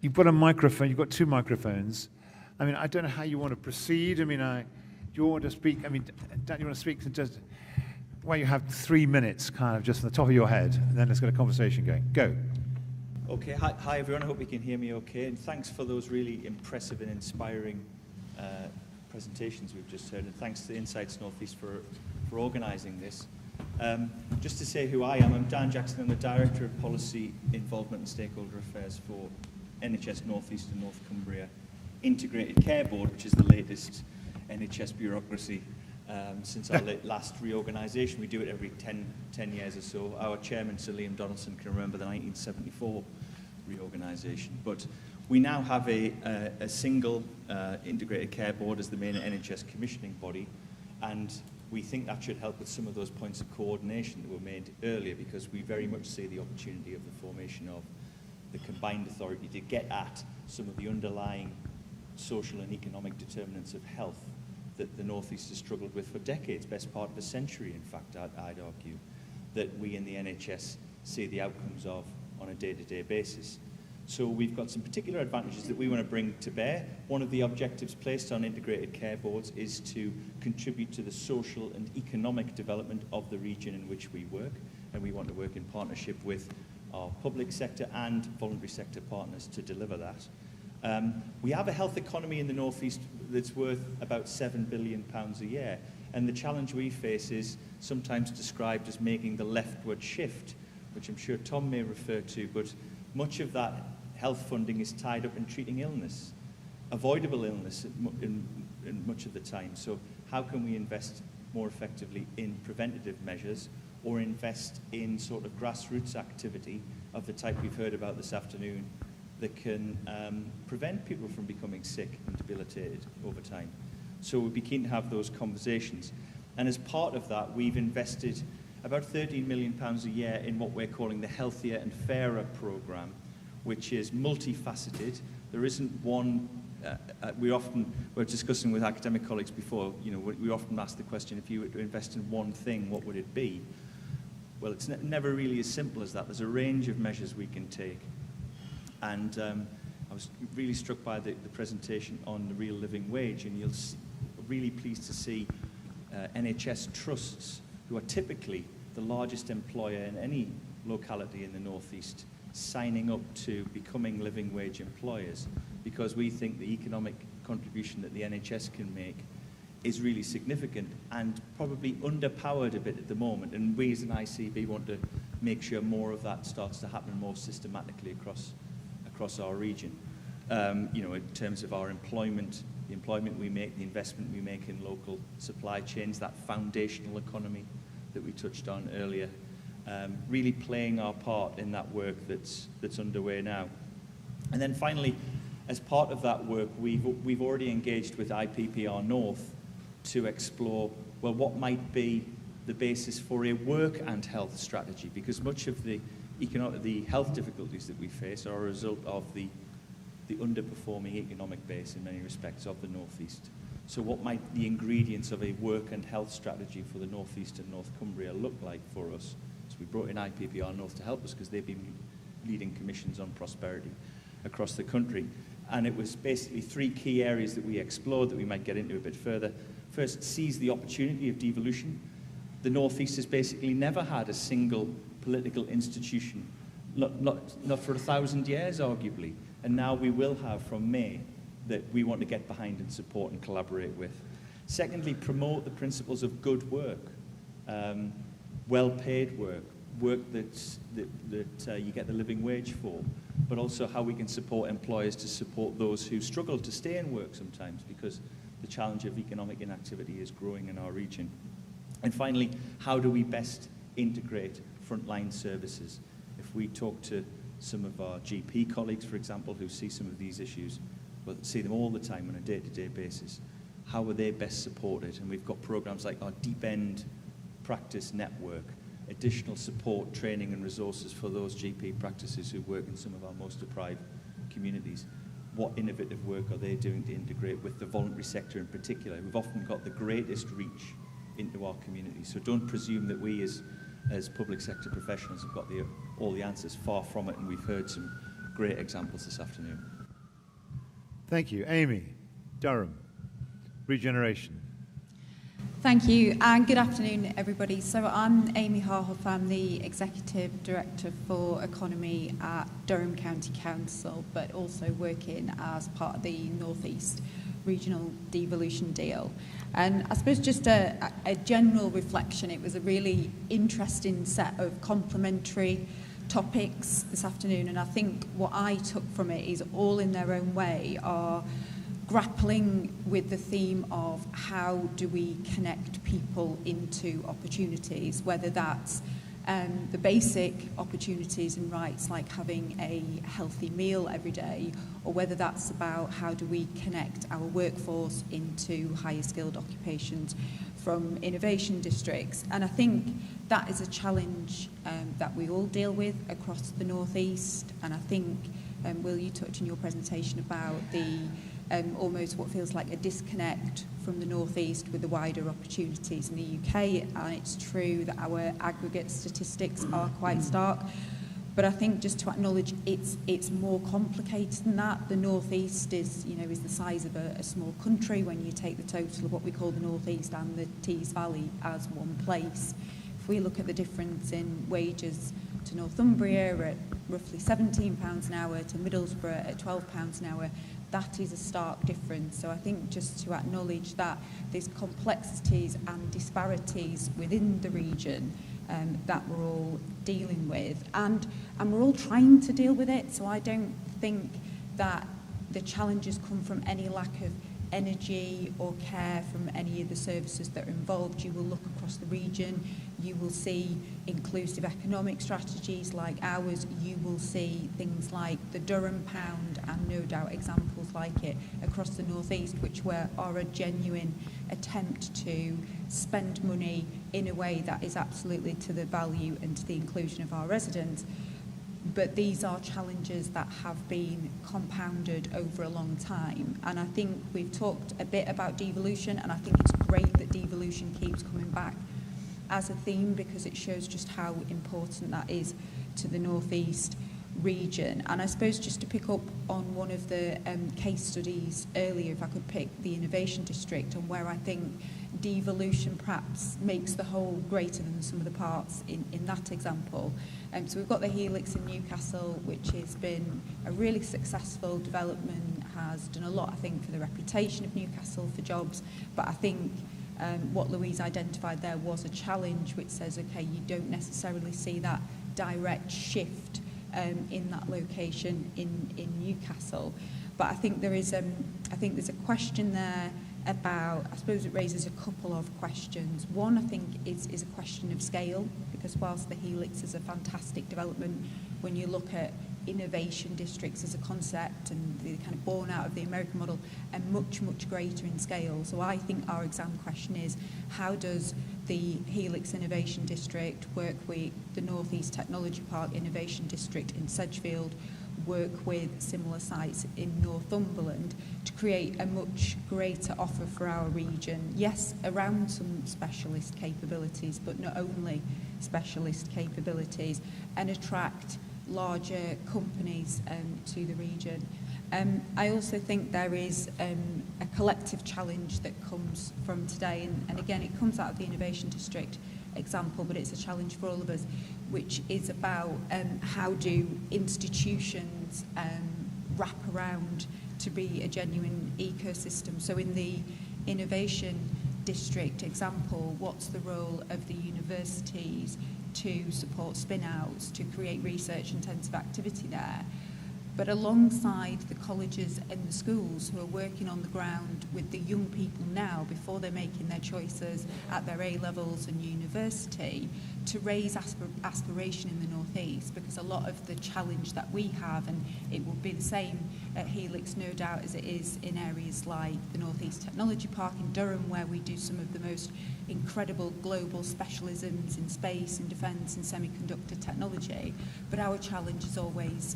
you've got a microphone, you've got two microphones. I mean, I don't know how you want to proceed. I mean, do you want to speak? I mean, Dan, you want to speak just, well, you have 3 minutes, kind of, just on the top of your head, and then let's get a conversation going. Go. Okay, hi everyone, I hope you can hear me okay, and thanks for those really impressive and inspiring presentations we've just heard, and thanks to Insights North East for organising this. Just to say who I am, I'm Dan Jackson, I'm the Director of Policy, Involvement and Stakeholder Affairs for NHS North East and North Cumbria Integrated Care Board, which is the latest NHS bureaucracy since our last reorganisation. We do it every 10 years or so. Our chairman, Sir Liam Donaldson, can remember the 1974 reorganisation. But we now have a single integrated care board as the main NHS commissioning body, and we think that should help with some of those points of coordination that were made earlier, because we very much see the opportunity of the formation of the combined authority to get at some of the underlying social and economic determinants of health that the North East has struggled with for decades, best part of a century, in fact, I'd argue, that we in the NHS see the outcomes of on a day-to-day basis. So we've got some particular advantages that we want to bring to bear. One of the objectives placed on integrated care boards is to contribute to the social and economic development of the region in which we work, and we want to work in partnership with our public sector and voluntary sector partners to deliver that. We have a health economy in the North East that's worth about £7 billion a year, and the challenge we face is sometimes described as making the leftward shift, which I'm sure Tom may refer to, but much of that health funding is tied up in treating illness, avoidable illness in much of the time. So how can we invest more effectively in preventative measures, or invest in sort of grassroots activity of the type we've heard about this afternoon that can prevent people from becoming sick and debilitated over time? So we'd be keen to have those conversations. And as part of that, we've invested about £13 million a year in what we're calling the Healthier and Fairer programme, which is multifaceted. There isn't one, we're discussing with academic colleagues before, you know, we often ask the question, if you were to invest in one thing, what would it be? Well, it's never really as simple as that. There's a range of measures we can take. And I was really struck by the presentation on the real living wage, and you'll really pleased to see NHS trusts, who are typically the largest employer in any locality in the North East, signing up to becoming living wage employers, because we think the economic contribution that the NHS can make is really significant and probably underpowered a bit at the moment, and we as an ICB want to make sure more of that starts to happen more systematically across our region. You know, in terms of our employment, the employment we make, the investment we make in local supply chains, that foundational economy that we touched on earlier, really playing our part in that work that's underway now. And then finally, as part of that work, we've already engaged with IPPR North to explore, well, what might be the basis for a work and health strategy, because much of the health difficulties that we face are a result of the underperforming economic base in many respects of the North East. So what might the ingredients of a work and health strategy for the North East and North Cumbria look like for us? So we brought in IPPR North to help us, because they've been leading commissions on prosperity across the country. And it was basically 3 key areas that we explored that we might get into a bit further. First, seize the opportunity of devolution. The North East has basically never had a single political institution, not for 1,000 years, arguably. And now we will have from May, that we want to get behind and support and collaborate with. Secondly, promote the principles of good work, well-paid work, work that you get the living wage for, but also how we can support employers to support those who struggle to stay in work sometimes, because the challenge of economic inactivity is growing in our region. And finally, how do we best integrate frontline services? If we talk to some of our GP colleagues, for example, who see some of these issues, well, see them all the time on a day-to-day basis, how are they best supported? And we've got programs like our Deep End Practice Network, additional support, training and resources for those GP practices who work in some of our most deprived communities. What innovative work are they doing to integrate with the voluntary sector in particular? We've often got the greatest reach into our community. So don't presume that we as public sector professionals have got all the answers. Far from it, and we've heard some great examples this afternoon. Thank you. Amy, Durham, regeneration. Thank you, and good afternoon, everybody. So I'm Amy Harhoff. I'm the Executive Director for Economy at Durham County Council, but also working as part of the North East Regional Devolution Deal. And I suppose just a general reflection, it was a really interesting set of complementary topics this afternoon, and I think what I took from it is all in their own way are grappling with the theme of how do we connect people into opportunities, whether that's the basic opportunities and rights like having a healthy meal every day, or whether that's about how do we connect our workforce into higher skilled occupations from innovation districts. And I think that is a challenge that we all deal with across the North East. And I think, Will, you touched in your presentation about the almost what feels like a disconnect from the North East with the wider opportunities in the UK, and it's true that our aggregate statistics are quite stark, but I think just to acknowledge it's more complicated than that. The North East is the size of a small country when you take the total of what we call the North East and the Tees Valley as one place. If we look at the difference in wages to Northumbria at roughly £17 an hour, to Middlesbrough at £12 an hour, that is a stark difference. So I think just to acknowledge that there's complexities and disparities within the region that we're all dealing with, and we're all trying to deal with it. So I don't think that the challenges come from any lack of energy or care from any of the services that are involved. You will look across the region, you will see inclusive economic strategies like ours, you will see things like the Durham pound and no doubt examples like it across the North East, which are a genuine attempt to spend money in a way that is absolutely to the value and to the inclusion of our residents. But these are challenges that have been compounded over a long time. And I think we've talked a bit about devolution, and I think it's great that devolution keeps coming back as a theme because it shows just how important that is to the North East region. And I suppose just to pick up on one of the case studies earlier, if I could pick the Innovation District, and where I think devolution perhaps makes the whole greater than some of the parts in that example. So we've got the Helix in Newcastle, which has been a really successful development, has done a lot, I think, for the reputation of Newcastle, for jobs, but I think what Louise identified there was a challenge which says, okay, you don't necessarily see that direct shift in that location in Newcastle. But I think there's a question there about, I suppose it raises a couple of questions. One, I think, is a question of scale, because whilst the Helix is a fantastic development, when you look at innovation districts as a concept and the kind of born out of the American model, and much, much greater in scale. So I think our exam question is, how does the Helix Innovation District work with the North East Technology Park Innovation District in Sedgefield, work with similar sites in Northumberland to create a much greater offer for our region? Yes, around some specialist capabilities, but not only specialist capabilities, and attract larger companies to the region. I also think there is a collective challenge that comes from today, and again, it comes out of the Innovation District example, but it's a challenge for all of us, which is about how do institutions wrap around to be a genuine ecosystem. So in the Innovation District example, what's the role of the universities to support spin-outs, to create research-intensive activity there? But alongside the colleges and the schools who are working on the ground with the young people now, before they're making their choices at their A-levels and university, to raise aspiration in the North East, because a lot of the challenge that we have, and it will be the same at Helix no doubt as it is in areas like the North East Technology Park in Durham, where we do some of the most incredible global specialisms in space and defence and semiconductor technology. But our challenge is always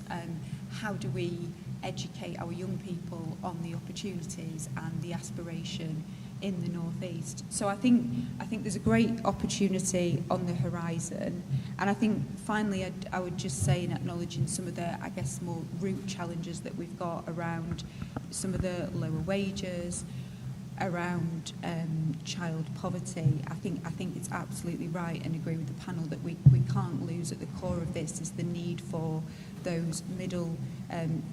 how do we educate our young people on the opportunities and the aspiration in the North East. So I think there's a great opportunity on the horizon, And I think finally I would just say, in acknowledging some of the, I guess, more root challenges that we've got around some of the lower wages, around child poverty, I think it's absolutely right, and agree with the panel that we can't lose at the core of this is the need for those middle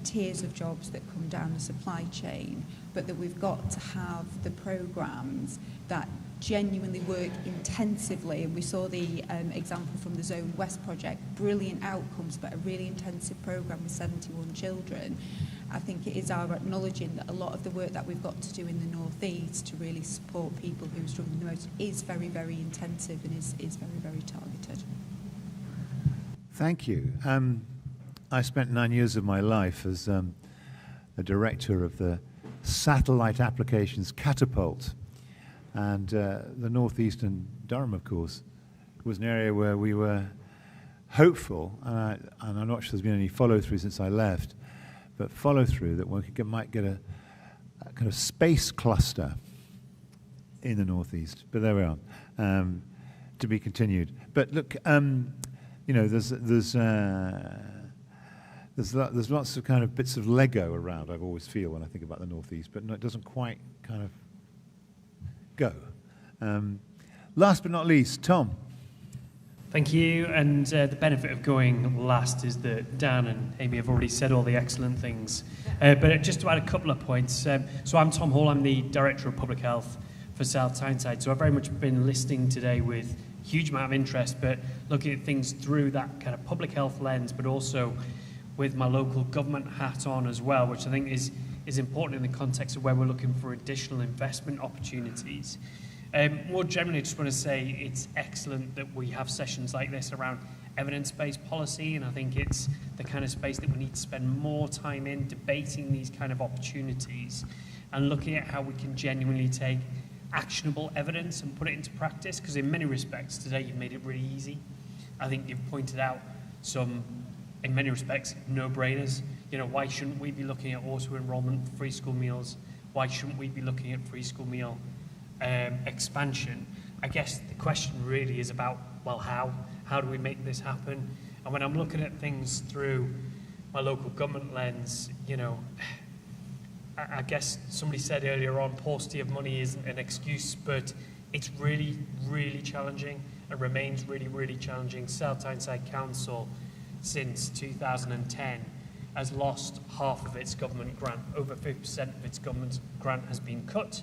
tiers of jobs that come down the supply chain, but that we've got to have the programmes that genuinely work intensively. And we saw the example from the Zone West project, brilliant outcomes, but a really intensive programme with 71 children. I think it is our acknowledging that a lot of the work that we've got to do in the North East to really support people who are struggling the most is very, very intensive and is very, very targeted. Thank you. I spent 9 years of my life as a director of the Satellite Applications Catapult. And the North East and Durham, of course, was an area where we were hopeful, and I'm not sure there's been any follow-through since I left, but follow-through that we might get a kind of space cluster in the North East. But there we are, to be continued. But look, you know, there's lots of kind of bits of Lego around, I always feel, when I think about the North East, but no, it doesn't quite kind of go. Last but not least, Tom. Thank you. And the benefit of going last is that Dan and Amy have already said all the excellent things. But just to add a couple of points. So I'm Tom Hall. I'm the Director of Public Health for South Tyneside. So I've very much been listening today with a huge amount of interest, but looking at things through that kind of public health lens, but also with my local government hat on as well, which I think is important in the context of where we're looking for additional investment opportunities. More generally, I just want to say it's excellent that we have sessions like this around evidence-based policy, and I think it's the kind of space that we need to spend more time in debating these kind of opportunities and looking at how we can genuinely take actionable evidence and put it into practice, because in many respects today you've made it really easy. I think you've pointed out some, in many respects, no-brainers. You know, why shouldn't we be looking at auto-enrollment for free school meals? Why shouldn't we be looking at free school meal expansion? I guess the question really is about, well, how do we make this happen? And when I'm looking at things through my local government lens, you know, I guess somebody said earlier on, paucity of money isn't an excuse, but it's really, really challenging. It remains really, really challenging. South Tyneside Council, since 2010, has lost half of its government grant. Over 50% of its government grant has been cut.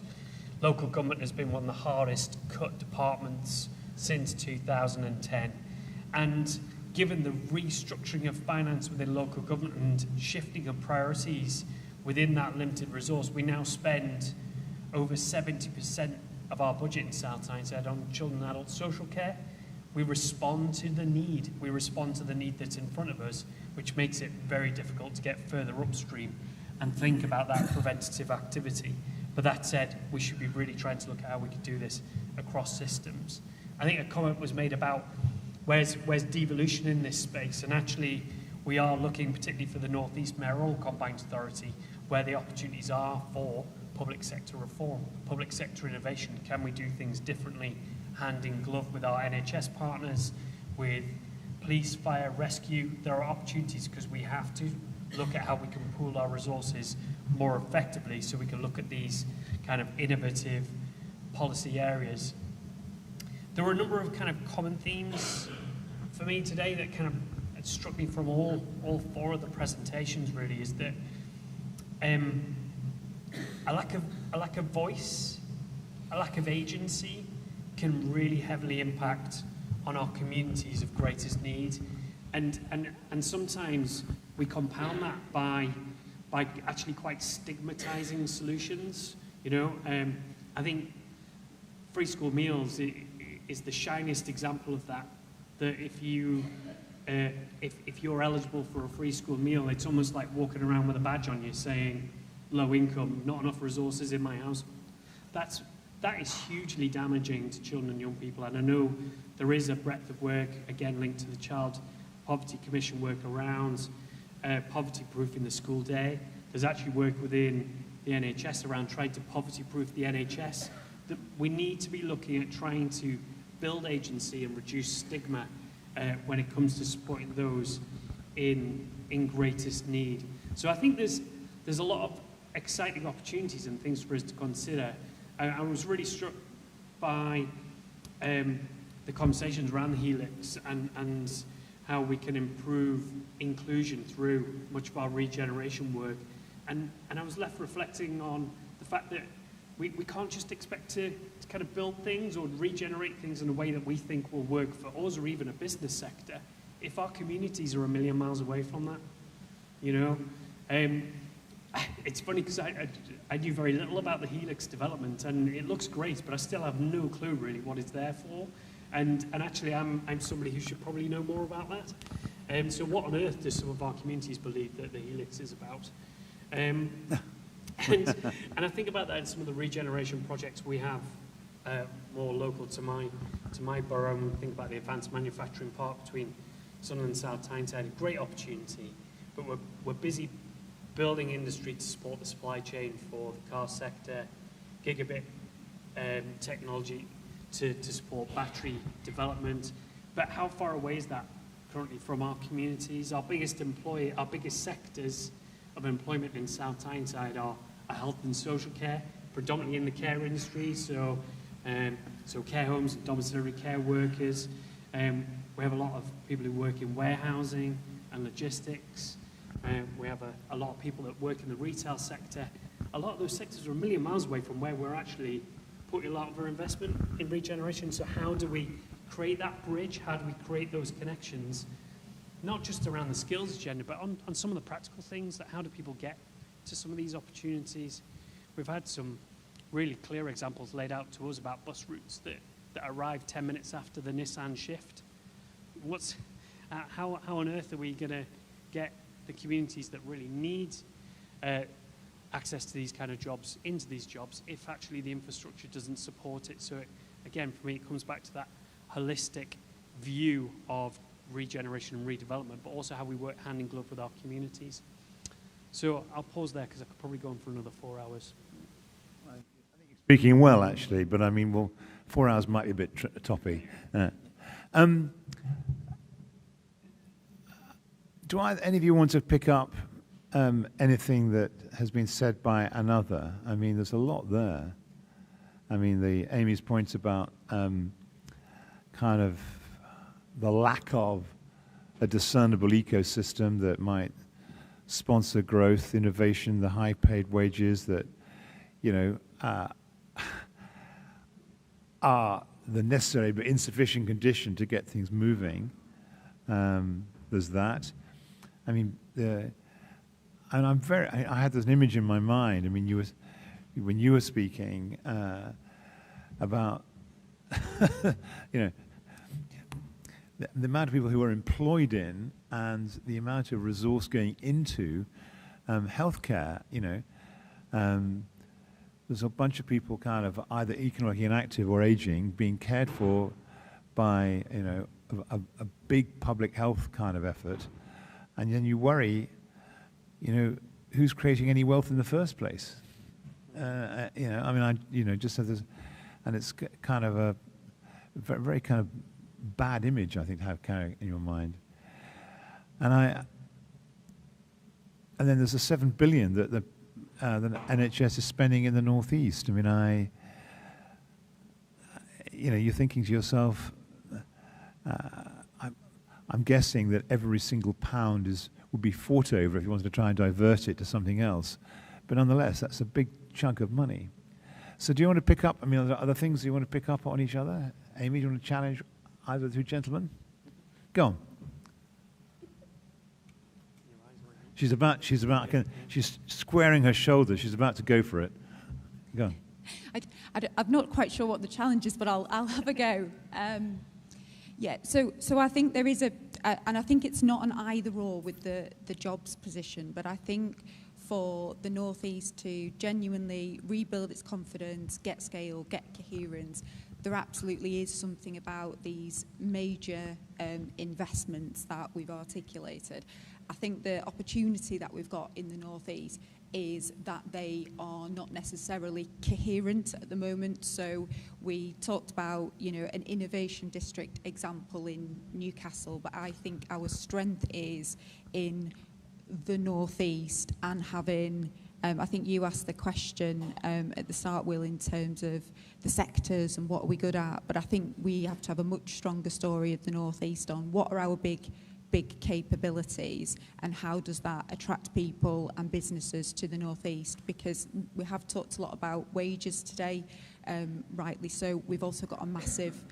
Local government has been one of the hardest cut departments since 2010. And given the restructuring of finance within local government and shifting of priorities within that limited resource, we now spend over 70% of our budget in South Tyneside on children and adult social care. We respond to the need. We respond to the need that's in front of us, which makes it very difficult to get further upstream and think about that preventative activity. But that said, we should be really trying to look at how we could do this across systems. I think a comment was made about where's devolution in this space, and actually we are looking particularly for the North East Mayoral Combined Authority where the opportunities are for public sector reform, public sector innovation. Can we do things differently, hand in glove with our NHS partners, with police, fire, rescue? There are opportunities because we have to look at how we can pool our resources more effectively so we can look at these kind of innovative policy areas. There were a number of kind of common themes for me today that kind of struck me from all four of the presentations, really, is that a lack of voice, a lack of agency can really heavily impact on our communities of greatest need. And sometimes we compound that by actually quite stigmatizing solutions. You know, I think free school meals is the shiniest example of that. That if you're eligible for a free school meal, it's almost like walking around with a badge on you saying low income, not enough resources in my house. That is hugely damaging to children and young people. And I know there is a breadth of work, again linked to the Child Poverty Commission work around poverty-proofing the school day. There's actually work within the NHS around trying to poverty-proof the NHS. That we need to be looking at trying to build agency and reduce stigma when it comes to supporting those in greatest need. So I think there's a lot of exciting opportunities and things for us to consider. I was really struck by the conversations around the Helix and how we can improve inclusion through much of our regeneration work. And I was left reflecting on the fact that we can't just expect to kind of build things or regenerate things in a way that we think will work for us or even a business sector if our communities are a million miles away from that, you know. It's funny because I knew very little about the Helix development, and it looks great, but I still have no clue really what it's there for. And actually, I'm somebody who should probably know more about that. So what on earth do some of our communities believe that the Helix is about? And I think about that in some of the regeneration projects we have more local to my borough. And think about the Advanced Manufacturing Park between Sunderland and South Tyneside, a great opportunity, but we're busy building industry to support the supply chain for the car sector, gigabit technology to support battery development. But how far away is that currently from our communities? Our biggest sectors of employment in South Tyneside are health and social care, predominantly in the care industry, so care homes and domiciliary care workers. We have a lot of people who work in warehousing and logistics. We have a lot of people that work in the retail sector. A lot of those sectors are a million miles away from where we're actually putting a lot of our investment in regeneration. So how do we create that bridge? How do we create those connections? Not just around the skills agenda, but on some of the practical things, that how do people get to some of these opportunities? We've had some really clear examples laid out to us about bus routes that arrive 10 minutes after the Nissan shift. How on earth are we going to get the communities that really need access to these kind of jobs into these jobs if actually the infrastructure doesn't support it? So again, for me, it comes back to that holistic view of regeneration and redevelopment, but also how we work hand in glove with our communities. So I'll pause there because I could probably go on for another 4 hours. I think you're speaking well, actually, but I mean, well, 4 hours might be a bit toppy. Do any of you want to pick up anything that has been said by another? I mean, there's a lot there. I mean, Amy's points about kind of the lack of a discernible ecosystem that might sponsor growth, innovation, the high-paid wages that, you know, are the necessary but insufficient condition to get things moving. There's that. I mean, and I had this image in my mind. I mean, when you were speaking about, you know, the amount of people who are employed in and the amount of resource going into healthcare, you know, there's a bunch of people kind of either economically inactive or aging being cared for by, you know, a big public health kind of effort. And then you worry, you know, who's creating any wealth in the first place? You know, I mean, just have this, and it's kind of a very, very kind of bad image, I think, to have carrying in your mind. And then there's the 7 billion that the NHS is spending in the northeast. I mean, you know, you're thinking to yourself, I'm guessing that every single pound would be fought over if you wanted to try and divert it to something else. But nonetheless, that's a big chunk of money. So do you want to pick up, I mean, are there other things you want to pick up on each other? Amy, do you want to challenge either of the two gentlemen? Go on. She's squaring her shoulders. She's about to go for it. Go on. I'm not quite sure what the challenge is, but I'll have a go. Yeah, so I think there is and I think it's not an either or with the jobs position, but I think for the North East to genuinely rebuild its confidence, get scale, get coherence, there absolutely is something about these major investments that we've articulated. I think the opportunity that we've got in the North East is that they are not necessarily coherent at the moment. So we talked about, you know, an innovation district example in Newcastle, but I think our strength is in the North East and having, I think you asked the question at the start, Will, in terms of the sectors and what are we good at, but I think we have to have a much stronger story of the North East on what are our big capabilities and how does that attract people and businesses to the North East, because we have talked a lot about wages today, rightly so. We've also got a massive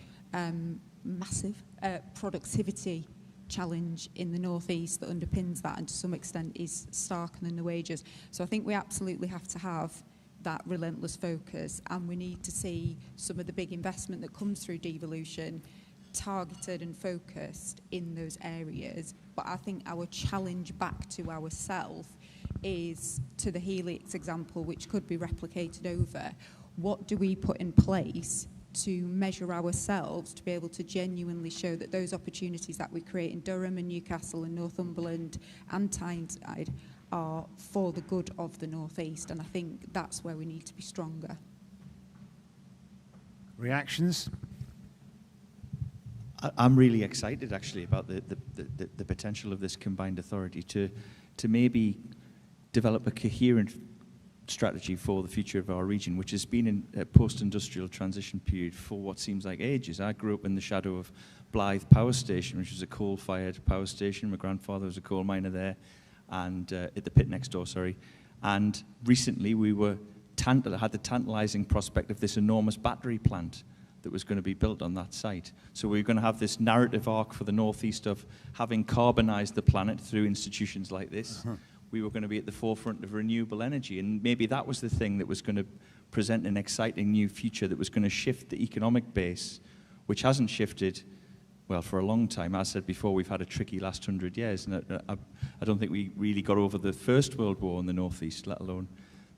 productivity challenge in the North East that underpins that and to some extent is starker than the wages. So I think we absolutely have to have that relentless focus, and we need to see some of the big investment that comes through devolution targeted and focused in those areas. But I think our challenge back to ourselves is, to the Helix example, which could be replicated over, what do we put in place to measure ourselves to be able to genuinely show that those opportunities that we create in Durham and Newcastle and Northumberland and Tyneside are for the good of the North East, and I think that's where we need to be stronger. Reactions? I'm really excited actually about the potential of this combined authority to maybe develop a coherent strategy for the future of our region, which has been in a post-industrial transition period for what seems like ages. I grew up in the shadow of Blythe Power Station, which was a coal-fired power station. My grandfather was a coal miner there, and at the pit next door, sorry. And recently we were had the tantalizing prospect of this enormous battery plant that was going to be built on that site. So we're going to have this narrative arc for the Northeast of having carbonized the planet through institutions like this. We were going to be at the forefront of renewable energy, and maybe that was the thing that was going to present an exciting new future that was going to shift the economic base, which hasn't shifted, well, for a long time. As I said before, we've had a tricky last 100 years, and I don't think we really got over the First World War in the Northeast, let alone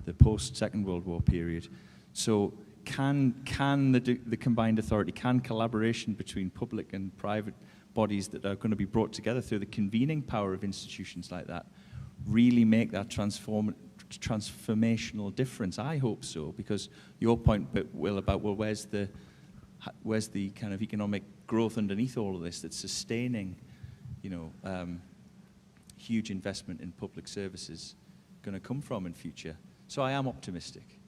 the post-Second World War period. So can the combined authority, can collaboration between public and private bodies that are going to be brought together through the convening power of institutions like that really make that transformational difference? I hope so, because your point, Will, about, well, where's the kind of economic growth underneath all of this that's sustaining, you know, huge investment in public services going to come from in future? So I am optimistic.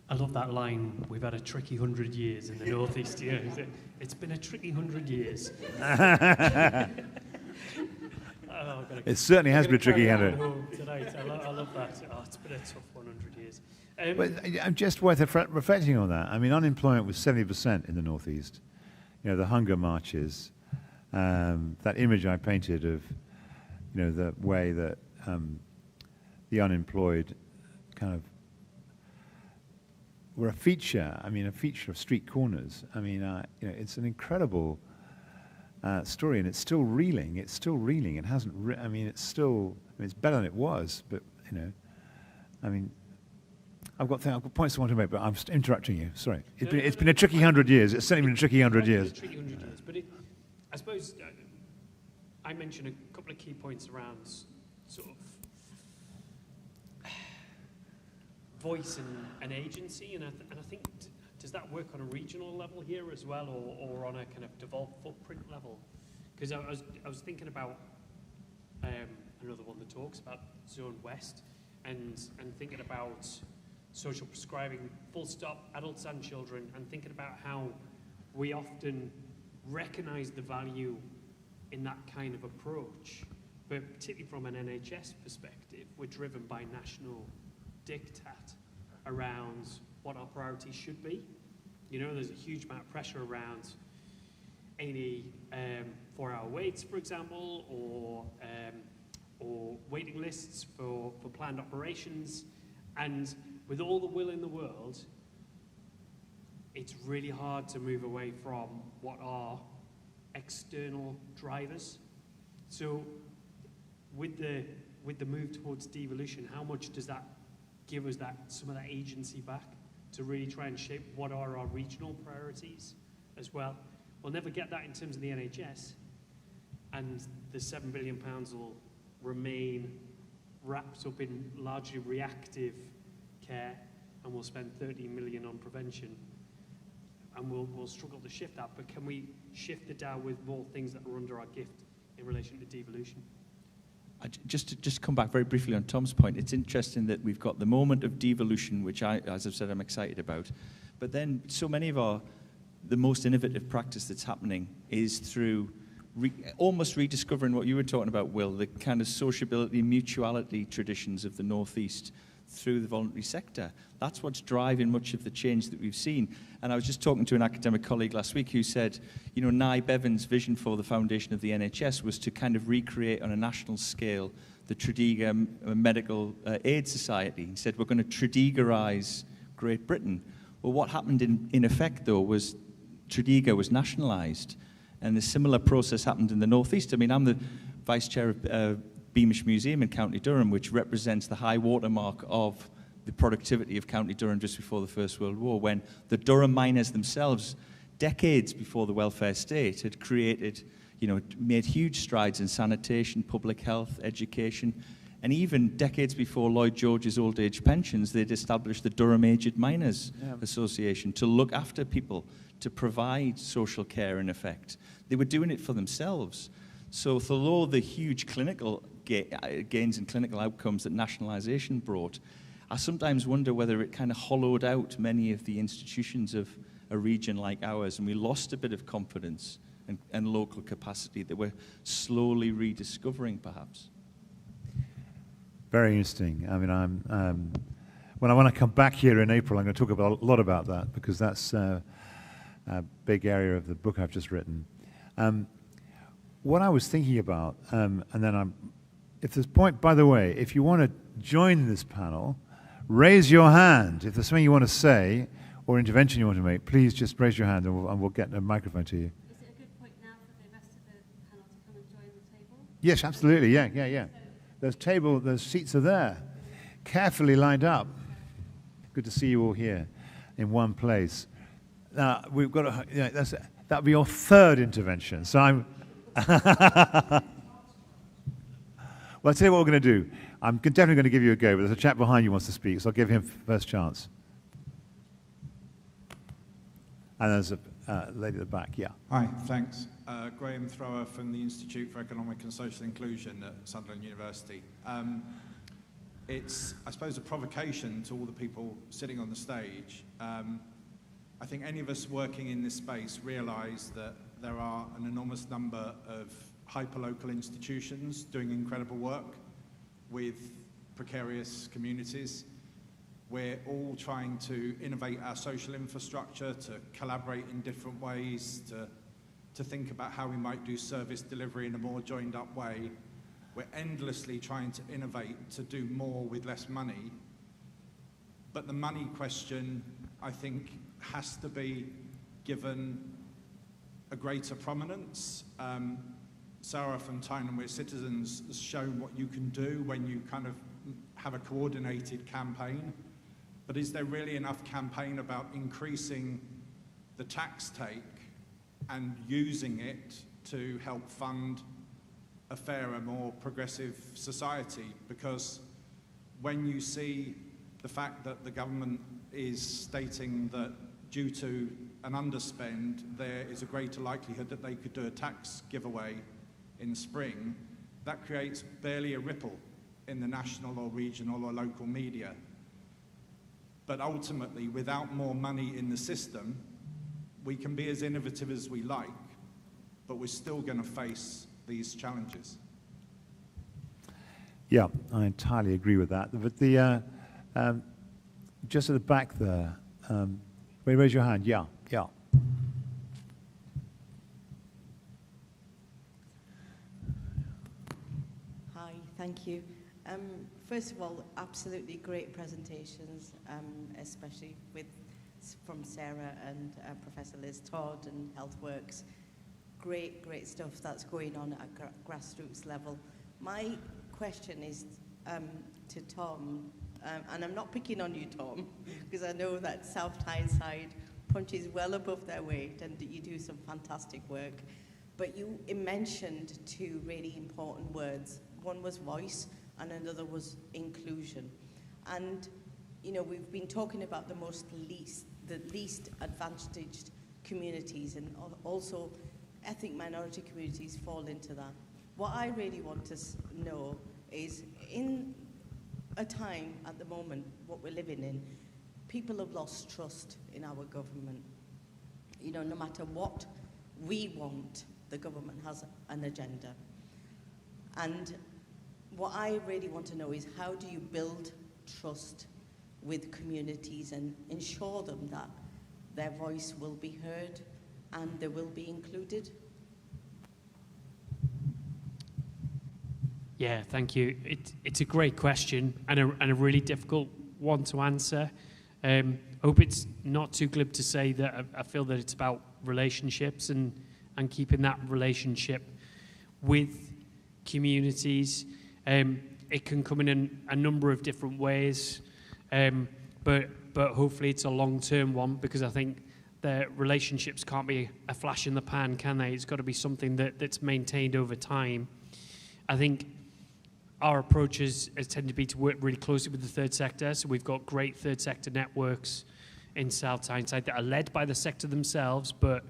I love that line, we've had a tricky 100 years in the Northeast. Yeah, it's been a tricky 100 years. It certainly has been a tricky 100. Tonight. I love that. Oh, it's been a tough 100 years. But just worth reflecting on that. I mean, unemployment was 70% in the Northeast. You know, the hunger marches, that image I painted of, you know, the way that the unemployed kind of were a feature. I mean, a feature of street corners. I mean, you know, it's an incredible story, and it's still reeling. It's still reeling. It hasn't. I mean, it's still. I mean, it's better than it was, but you know, I mean, I've got points I want to make, but I'm just interrupting you. Sorry. It's been a tricky 100 years. It's certainly been a tricky 100 years. It's a tricky 100 years, but I suppose I mentioned a couple of key points around sort of voice and agency, and I think does that work on a regional level here as well, or on a kind of devolved footprint level? Because I was thinking about another one that talks about Zone West, and thinking about social prescribing, full stop, adults and children, and thinking about how we often recognise the value in that kind of approach, but particularly from an NHS perspective, we're driven by national diktat around what our priorities should be. You know, there's a huge amount of pressure around any 4-hour waits, for example, or waiting lists for planned operations. And with all the will in the world, it's really hard to move away from what are external drivers. So with the move towards devolution, how much does that give us some of that agency back to really try and shape what are our regional priorities as well. We'll never get that in terms of the NHS, and the £7 billion will remain wrapped up in largely reactive care, and we'll spend 30 million on prevention, and we'll struggle to shift that. But can we shift the dial with more things that are under our gift in relation to devolution? Just to come back very briefly on Tom's point, it's interesting that we've got the moment of devolution, which as I've said, I'm excited about. But then so many of the most innovative practice that's happening is through almost rediscovering what you were talking about, Will, the kind of sociability, mutuality traditions of the Northeast through the voluntary sector. That's what's driving much of the change that we've seen. And I was just talking to an academic colleague last week who said, you know, Nye Bevan's vision for the foundation of the NHS was to kind of recreate on a national scale the Tredegar Medical Aid Society. He said, we're going to Tredegarise Great Britain. Well, what happened in effect, though, was Tredegar was nationalised. And a similar process happened in the Northeast. I mean, I'm the vice chair of Beamish Museum in County Durham, which represents the high watermark of the productivity of County Durham just before the First World War, when the Durham miners themselves, decades before the welfare state, had created, you know, made huge strides in sanitation, public health, education, and even decades before Lloyd George's old age pensions, they'd established the Durham Aged Miners Association to look after people, to provide social care in effect. They were doing it for themselves. So although the huge clinical gains in clinical outcomes that nationalisation brought, I sometimes wonder whether it kind of hollowed out many of the institutions of a region like ours, and we lost a bit of confidence and local capacity that we're slowly rediscovering, perhaps. Very interesting. I mean, when I come back here in April, I'm going to talk a lot about that, because that's a big area of the book I've just written. What I was thinking about, and then if there's point, by the way, if you want to join this panel, raise your hand. If there's something you want to say or intervention you want to make, please just raise your hand and we'll get a microphone to you. Is it a good point now for the rest of the panel to come and join the table? Yes, absolutely. Yeah. Those seats are there, carefully lined up. Good to see you all here in one place. Now, we've got that'll be your third intervention. So I'm... Well, I'll tell you what we're going to do. I'm definitely going to give you a go, but there's a chap behind you who wants to speak, so I'll give him first chance. And there's a lady at the back, yeah. Hi, thanks. Graham Thrower from the Institute for Economic and Social Inclusion at Sunderland University. It's, I suppose, a provocation to all the people sitting on the stage. I think any of us working in this space realise that there are an enormous number of hyperlocal institutions doing incredible work with precarious communities. We're all trying to innovate our social infrastructure, to collaborate in different ways, to think about how we might do service delivery in a more joined up way. We're endlessly trying to innovate to do more with less money. But the money question, I think, has to be given a greater prominence. Sara from Tyneside, We're Citizens, has shown what you can do when you kind of have a coordinated campaign. But is there really enough campaign about increasing the tax take and using it to help fund a fairer, more progressive society? Because when you see the fact that the government is stating that due to an underspend, there is a greater likelihood that they could do a tax giveaway in spring, that creates barely a ripple in the national or regional or local media. But ultimately, without more money in the system, we can be as innovative as we like, but we're still going to face these challenges. Yeah, I entirely agree with that. But the just at the back there, raise your hand. Yeah. Hi, thank you. First of all, absolutely great presentations, especially from Sarah and Professor Liz Todd and HealthWorks. Great stuff that's going on at grassroots level. My question is to Tom and I'm not picking on you, Tom, because I know that South Tyneside punches well above their weight and you do some fantastic work. But you mentioned two really important words. One was voice and another was inclusion. And, you know, we've been talking about the least advantaged communities, and also ethnic minority communities fall into that. What I really want to know is, in a time at the moment, what we're living in, people have lost trust in our government. You know, no matter what we want, the government has an agenda. And what I really want to know is, how do you build trust with communities and ensure them that their voice will be heard and they will be included? Yeah, thank you. It's a great question and a really difficult one to answer. I hope it's not too glib to say that I feel that it's about relationships and keeping that relationship with communities. It can come in a number of different ways, but hopefully it's a long-term one, because I think the relationships can't be a flash in the pan, can they? It's got to be something that's maintained over time. I think our approach has tended to be to work really closely with the third sector. So we've got great third sector networks in South Tyneside that are led by the sector themselves, but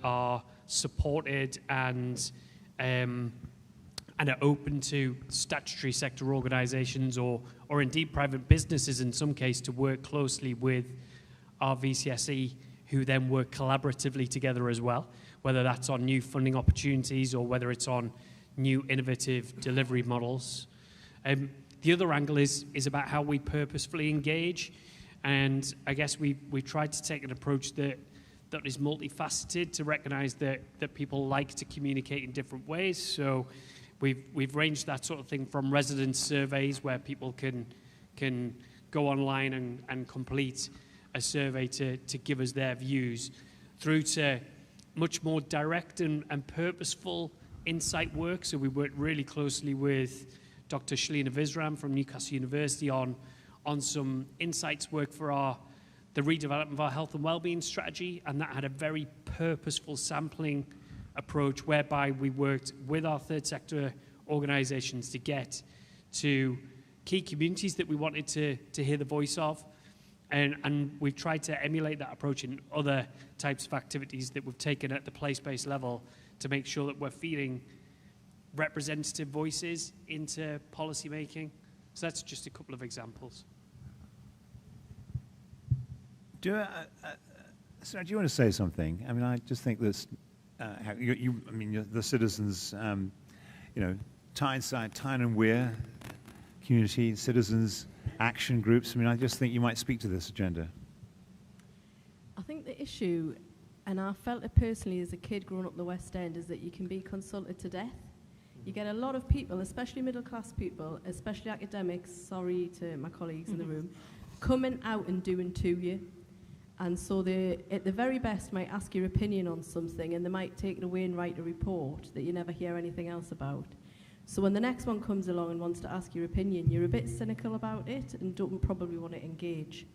are supported and are open to statutory sector organisations or indeed private businesses in some case to work closely with our VCSE, who then work collaboratively together as well, whether that's on new funding opportunities or whether it's on new innovative delivery models. The other angle is about how we purposefully engage, and I guess we tried to take an approach that is multifaceted, to recognise that people like to communicate in different ways. So we've ranged that sort of thing from residence surveys, where people can go online and complete a survey to give us their views, through to much more direct and purposeful insight work. So we worked really closely with Dr. Shalina Visram from Newcastle University on some insights work for the redevelopment of our health and wellbeing strategy, and that had a very purposeful sampling approach whereby we worked with our third sector organisations to get to key communities that we wanted to hear the voice of, and we've tried to emulate that approach in other types of activities that we've taken at the place-based level, to make sure that we're feeding representative voices into policy making. So that's just a couple of examples. Sarah, do you want to say something? I mean, I just think this, the citizens, Tyneside, Tyne and Wear community, citizens, action groups. I mean, I just think you might speak to this agenda. I think the issue, and I felt it personally as a kid growing up the West End, is that you can be consulted to death. You get a lot of people, especially middle-class people, especially academics, sorry to my colleagues in the room, coming out and doing to you. And so they, at the very best, might ask your opinion on something, and they might take it away and write a report that you never hear anything else about. So when the next one comes along and wants to ask your opinion, you're a bit cynical about it and don't probably want to engage.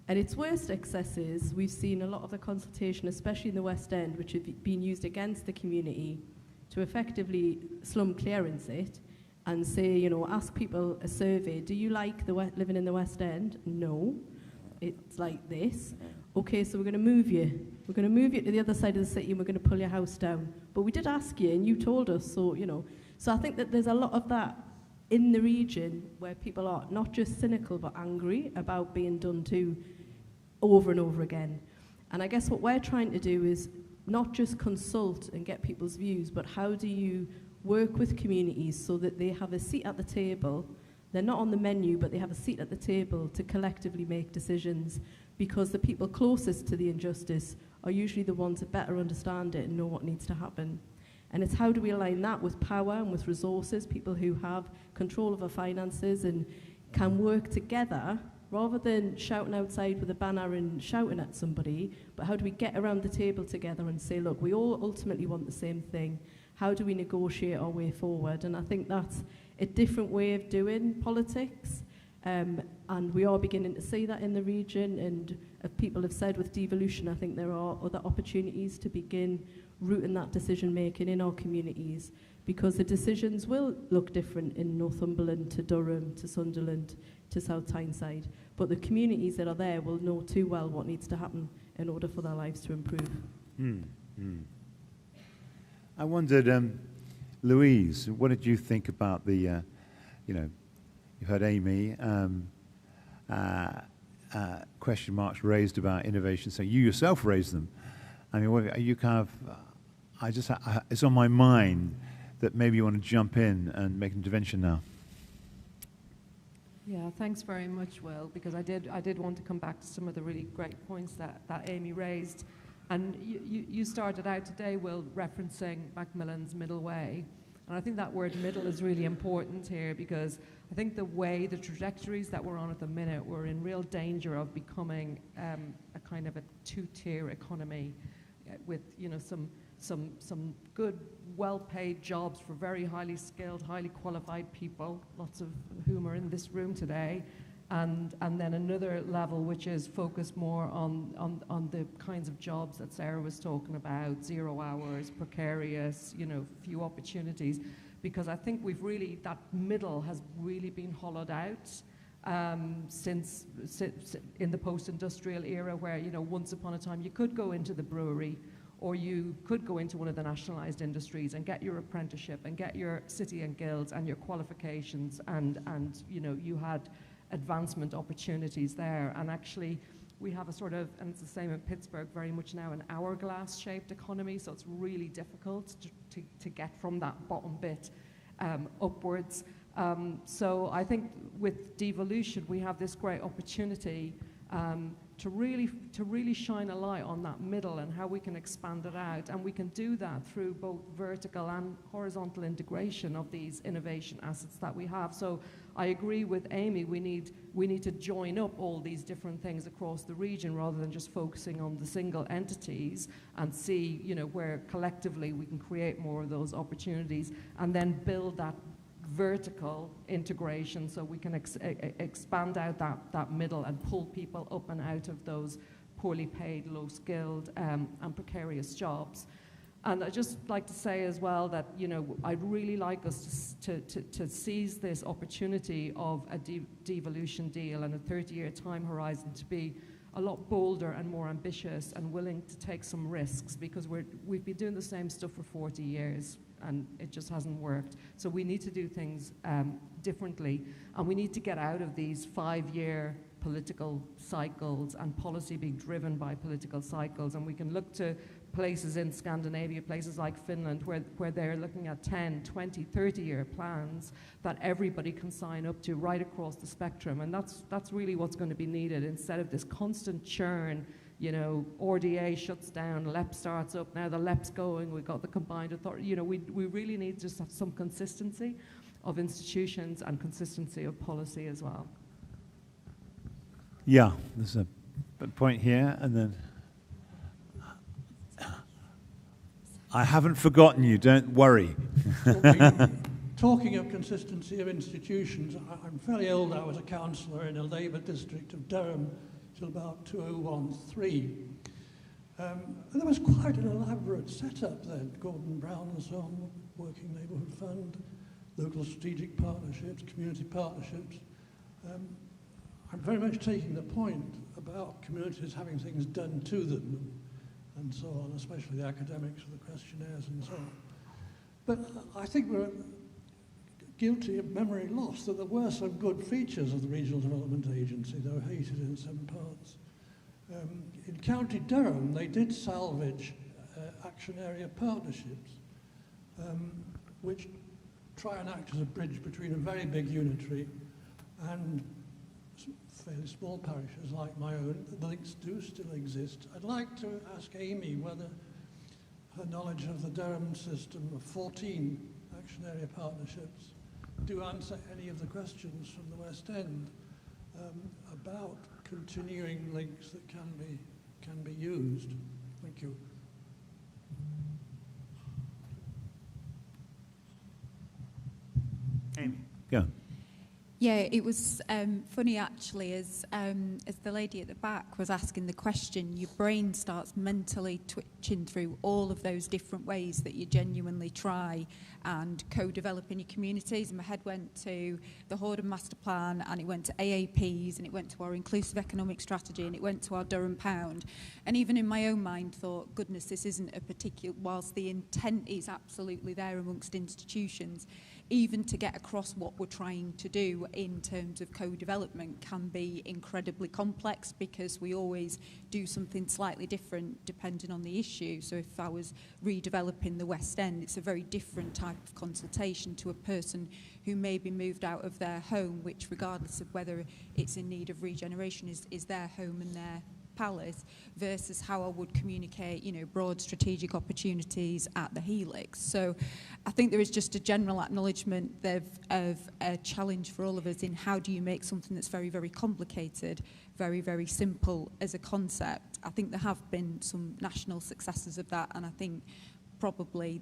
At its worst excesses, we've seen a lot of the consultation, especially in the West End, which have been used against the community to effectively slum clearance it and say, ask people a survey. Do you like living in the West End? No. It's like this. Okay, so we're going to move you. We're going to move you to the other side of the city and we're going to pull your house down. But we did ask you and you told us, so, So I think that there's a lot of that in the region where people are not just cynical but angry about being done to over and over again. And I guess what we're trying to do is not just consult and get people's views, but how do you work with communities so that they have a seat at the table. They're not on the menu, but they have a seat at the table to collectively make decisions, because the people closest to the injustice are usually the ones that better understand it and know what needs to happen. And it's how do we align that with power and with resources, people who have control of our finances and can work together rather than shouting outside with a banner and shouting at somebody, but how do we get around the table together and say, look, we all ultimately want the same thing. How do we negotiate our way forward? And I think that's a different way of doing politics. And we are beginning to see that in the region, and people have said with devolution, I think there are other opportunities to begin rooting that decision making in our communities, because the decisions will look different in Northumberland to Durham to Sunderland to South Tyneside, but the communities that are there will know too well what needs to happen in order for their lives to improve. I wondered, Louise, what did you think about the, you heard Amy, question marks raised about innovation, so you yourself raised them. I mean, are you kind of, it's on my mind that maybe you want to jump in and make an intervention now. Yeah, thanks very much, Will, because I did want to come back to some of the really great points that Amy raised. And you started out today, Will, referencing Macmillan's middle way. And I think that word middle is really important here, because I think the trajectories that we're on at the minute, we're in real danger of becoming a kind of a two-tier economy with, some good, well-paid jobs for very highly skilled, highly qualified people, lots of whom are in this room today, and then another level which is focused more on the kinds of jobs that Sarah was talking about, 0 hours, precarious, few opportunities, because I think that middle has really been hollowed out since in the post-industrial era, where, once upon a time you could go into the brewery, or you could go into one of the nationalised industries and get your apprenticeship and get your city and guilds and your qualifications, and you had advancement opportunities there. And actually we have a sort of, and it's the same in Pittsburgh, very much now an hourglass-shaped economy, so it's really difficult to get from that bottom bit upwards. So I think with devolution we have this great opportunity to really shine a light on that middle and how we can expand it out, and we can do that through both vertical and horizontal integration of these innovation assets that we have. So I agree with Amy, we need to join up all these different things across the region rather than just focusing on the single entities, and see where collectively we can create more of those opportunities, and then build that vertical integration so we can expand out that middle and pull people up and out of those poorly paid, low skilled and precarious jobs. And I'd just like to say as well that I'd really like us to seize this opportunity of a devolution deal and a 30-year time horizon to be a lot bolder and more ambitious and willing to take some risks, because we've been doing the same stuff for 40 years and it just hasn't worked. So we need to do things differently, and we need to get out of these 5-year political cycles and policy being driven by political cycles. And we can look to places in Scandinavia, places like Finland, where they're looking at 10, 20, 30-year plans that everybody can sign up to right across the spectrum. And that's really what's going to be needed, instead of this constant churn. RDA shuts down, LEP starts up, now the LEP's going, we've got the combined authority. We really need to just have some consistency of institutions and consistency of policy as well. Yeah, there's a point here, and then I haven't forgotten you, don't worry. Talking of consistency of institutions, I'm fairly old. I was a councillor in a Labour district of Durham till about 2013. There was quite an elaborate setup then. Gordon Brown and so on, Working Neighbourhood Fund, local strategic partnerships, community partnerships. I'm very much taking the point about communities having things done to them and so on, especially the academics with the questionnaires and so on. But I think we're guilty of memory loss, that there were some good features of the Regional Development Agency, they were hated in some parts. In County Durham, they did salvage action area partnerships, which try and act as a bridge between a very big unitary and fairly small parishes like my own. The links do still exist. I'd like to ask Amy whether her knowledge of the Durham system of 14 action area partnerships do answer any of the questions from the West End about continuing links that can be used. Thank you. Amy, go. Yeah, it was funny actually, as the lady at the back was asking the question, your brain starts mentally twitching through all of those different ways that you genuinely try and co-develop in your communities. And my head went to the Hordern Master Plan, and it went to AAPs, and it went to our Inclusive Economic Strategy, and it went to our Durham Pound. And even in my own mind thought, goodness, this isn't a particular, whilst the intent is absolutely there amongst institutions, even to get across what we're trying to do in terms of co-development can be incredibly complex, because we always do something slightly different depending on the issue. So if I was redeveloping the West End, it's a very different type of consultation to a person who maybe moved out of their home, which regardless of whether it's in need of regeneration is their home and their palace, versus how I would communicate, you know, broad strategic opportunities at the Helix. So I think there is just a general acknowledgement of a challenge for all of us in how do you make something that's very, very complicated, very, very simple as a concept. I think there have been some national successes of that, and I think probably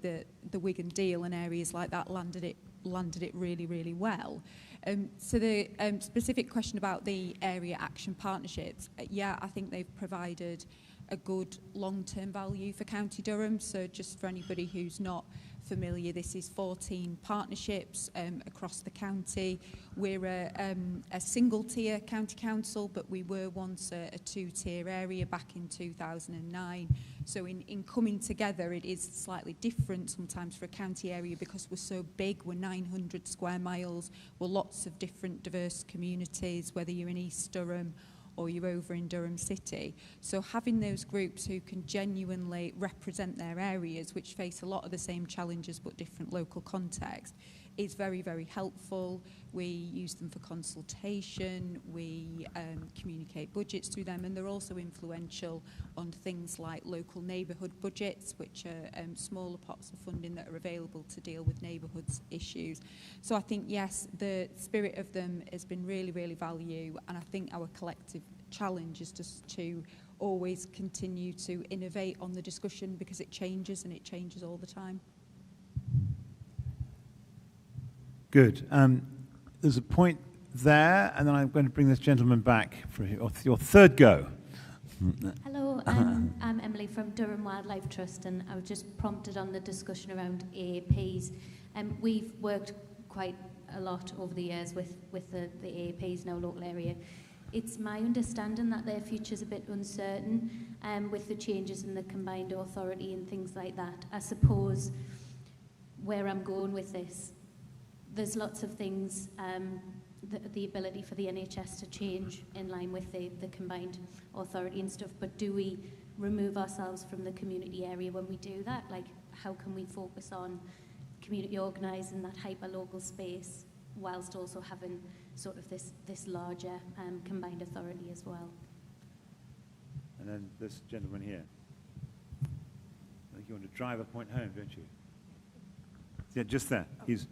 the Wigan deal and areas like that landed it really, really well. So the specific question about the area action partnerships, yeah, I think they've provided a good long-term value for County Durham. So just for anybody who's not familiar, this is 14 partnerships across the county. We're a single-tier county council, but we were once a two-tier area back in 2009. So in coming together, it is slightly different sometimes for a county area because we're so big. We're 900 square miles. We're lots of different diverse communities, whether you're in East Durham or you're over in Durham City. So having those groups who can genuinely represent their areas, which face a lot of the same challenges but different local context, is very, very helpful. We use them for consultation, we communicate budgets through them, and they're also influential on things like local neighbourhood budgets, which are smaller pots of funding that are available to deal with neighbourhoods issues. So I think, yes, the spirit of them has been really, really value, and I think our collective challenge is just to always continue to innovate on the discussion, because it changes, and it changes all the time. Good. There's a point there, and then I'm going to bring this gentleman back for your third go. Hello, I'm Emily from Durham Wildlife Trust, and I was just prompted on the discussion around AAPs. We've worked quite a lot over the years with the AAPs in our local area. It's my understanding that their future's a bit uncertain with the changes in the combined authority and things like that. I suppose where I'm going with this, there's lots of things, the ability for the NHS to change in line with the combined authority and stuff, but do we remove ourselves from the community area when we do that? Like, how can we focus on community organising that hyper-local space whilst also having sort of this larger combined authority as well? And then this gentleman here. I think you want to drive a point home, don't you? Yeah, just there. He's...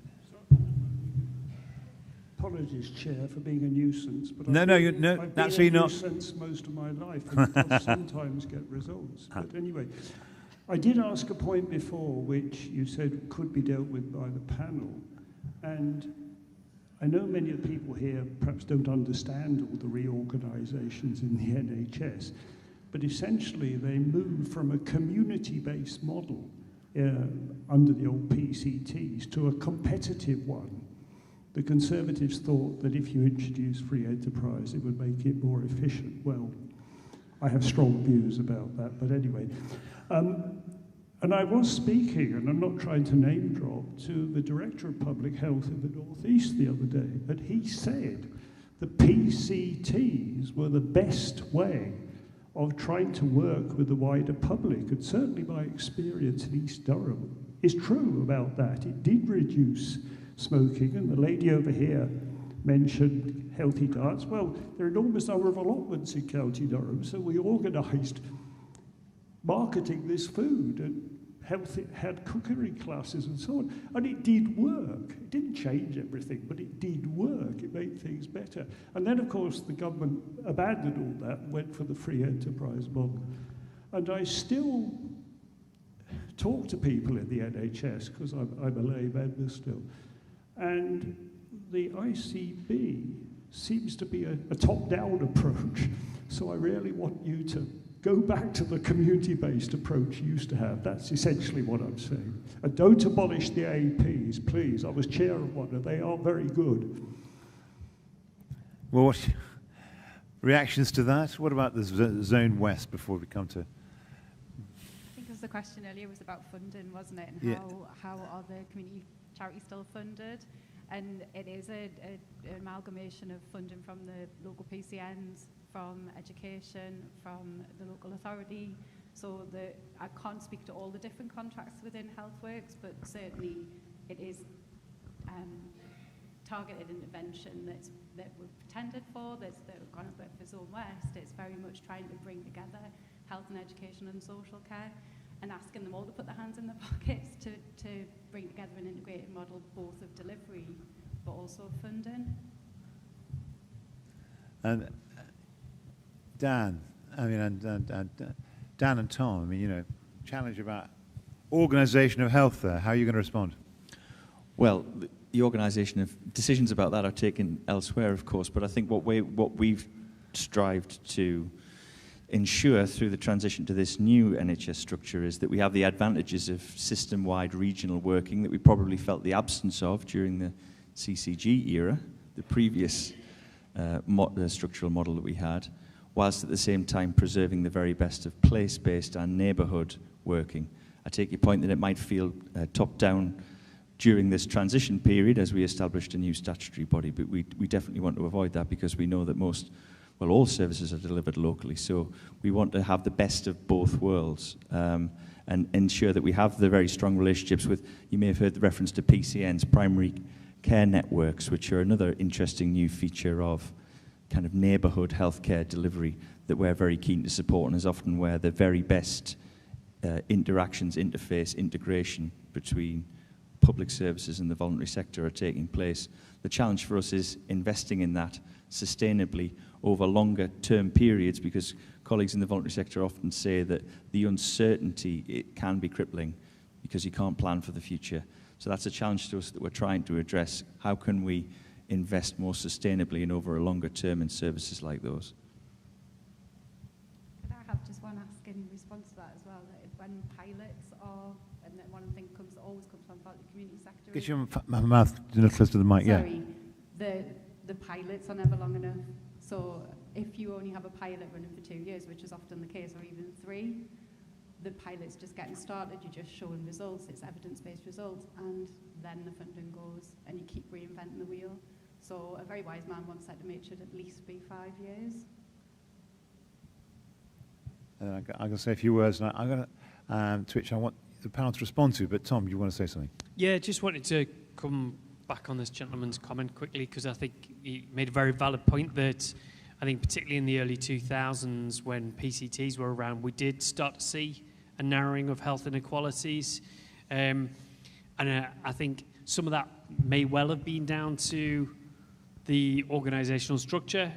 Apologies, Chair, for being a nuisance, but I've been a nuisance most of my life, and I'll sometimes get results. But anyway, I did ask a point before, which you said could be dealt with by the panel, and I know many of the people here perhaps don't understand all the reorganisations in the NHS, but essentially they move from a community-based model under the old PCTs to a competitive one. The Conservatives thought that if you introduce free enterprise, it would make it more efficient. Well, I have strong views about that, but anyway. And I was speaking, and I'm not trying to name drop, to the Director of Public Health in the North East the other day, and he said the PCTs were the best way of trying to work with the wider public, and certainly my experience in East Durham is true about that. It did reduce smoking, and the lady over here mentioned healthy diets. Well, there are an enormous number of allotments in County Durham, so we organised marketing this food and had cookery classes and so on, and it did work. It didn't change everything, but it did work. It made things better. And then, of course, the government abandoned all that and went for the free enterprise model. And I still talk to people in the NHS, because I'm a lay member still, and the ICB seems to be a top-down approach. So I really want you to go back to the community-based approach you used to have. That's essentially what I'm saying. And don't abolish the APs, please. I was chair of one, and they are very good. Well, what reactions to that? What about the Zone West before we come to... I think it was the question earlier was about funding, wasn't it? And Yeah. how are the community charities still funded? And it is an amalgamation of funding from the local PCNs, from education, from the local authority. So I can't speak to all the different contracts within HealthWorks, but certainly it is targeted intervention that we've tended for, that's gone up for Zone West. It's very much trying to bring together health and education and social care, and asking them all to put their hands in their pockets to bring together an integrated model, both of delivery but also of funding. And Dan, I mean, and Dan and Tom, I mean, you know, challenge about organisation of health there. How are you going to respond? Well, the organisation of decisions about that are taken elsewhere, of course, but I think what we've strived to ensure through the transition to this new NHS structure is that we have the advantages of system-wide regional working that we probably felt the absence of during the CCG era, the previous structural model that we had, whilst at the same time preserving the very best of place-based and neighbourhood working. I take your point that it might feel top-down during this transition period as we established a new statutory body, but we definitely want to avoid that because we know that all services are delivered locally, so we want to have the best of both worlds and ensure that we have the very strong relationships with, you may have heard the reference to PCNs, primary care networks, which are another interesting new feature of kind of neighbourhood healthcare delivery that we're very keen to support, and is often where the very best interactions, interface, integration between public services and the voluntary sector are taking place. The challenge for us is investing in that sustainably over longer term periods, because colleagues in the voluntary sector often say that the uncertainty, it can be crippling because you can't plan for the future. So that's a challenge to us that we're trying to address. How can we invest more sustainably and over a longer term in services like those? Could I have just one ask in response to that as well? That when pilots are, and then one thing always comes from about the community sector. Get your mouth close to the mic, yeah. Sorry, the pilots are never long enough. So if you only have a pilot running for 2 years, which is often the case, or even 3, the pilot's just getting started, you're just showing results, it's evidence-based results, and then the funding goes, and you keep reinventing the wheel. So a very wise man once said to me it should at least be 5 years. I'm going to say a few words, and I'm going to, to which I want the panel to respond to, but Tom, you want to say something? Yeah, just wanted to come back on this gentleman's comment quickly, because I think he made a very valid point that I think particularly in the early 2000s when PCTs were around, we did start to see a narrowing of health inequalities. And I think some of that may well have been down to the organisational structure,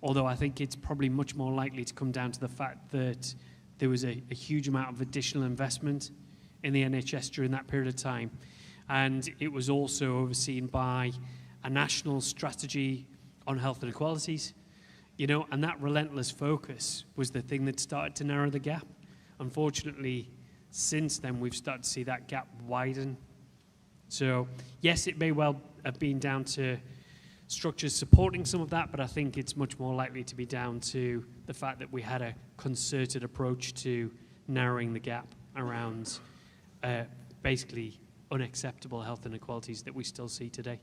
although I think it's probably much more likely to come down to the fact that there was a huge amount of additional investment in the NHS during that period of time. And it was also overseen by a national strategy on health inequalities, you know, and that relentless focus was the thing that started to narrow the gap. Unfortunately, since then, we've started to see that gap widen. So, yes, it may well have been down to structures supporting some of that, but I think it's much more likely to be down to the fact that we had a concerted approach to narrowing the gap around basically unacceptable health inequalities that we still see today.